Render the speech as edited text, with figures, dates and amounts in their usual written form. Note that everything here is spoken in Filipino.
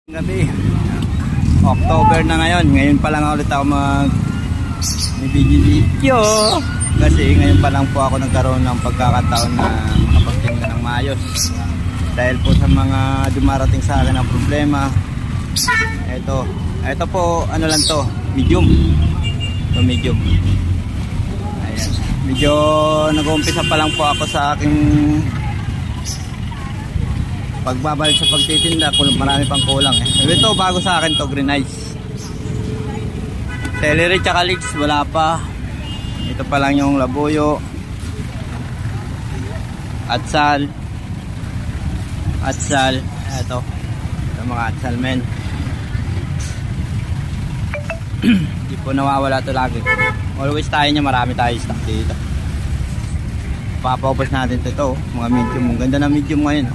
Gabi, October na ngayon. Ngayon pa lang ulit ako video kasi ngayon pa lang po ako nagkaroon ng pagkakataon na makapagtinda ng maayos dahil po sa mga dumarating sa akin ng problema. Ito po, ano lang to, medium. Medium. Ayan. Medyo nag-uumpisa pa lang po ako sa aking pagbabalik sa pagtitinda, marami pang kulang Ito bago sa akin to, green ice. Celery tsaka leeks wala pa. Ito pa lang yung labuyo, atsal. Ito mga atsal men. Hindi po nawawala to lagi. Always tayo niya, marami tayo stock dito. Papaubos natin ito, mga medium. Ang ganda na medium ngayon.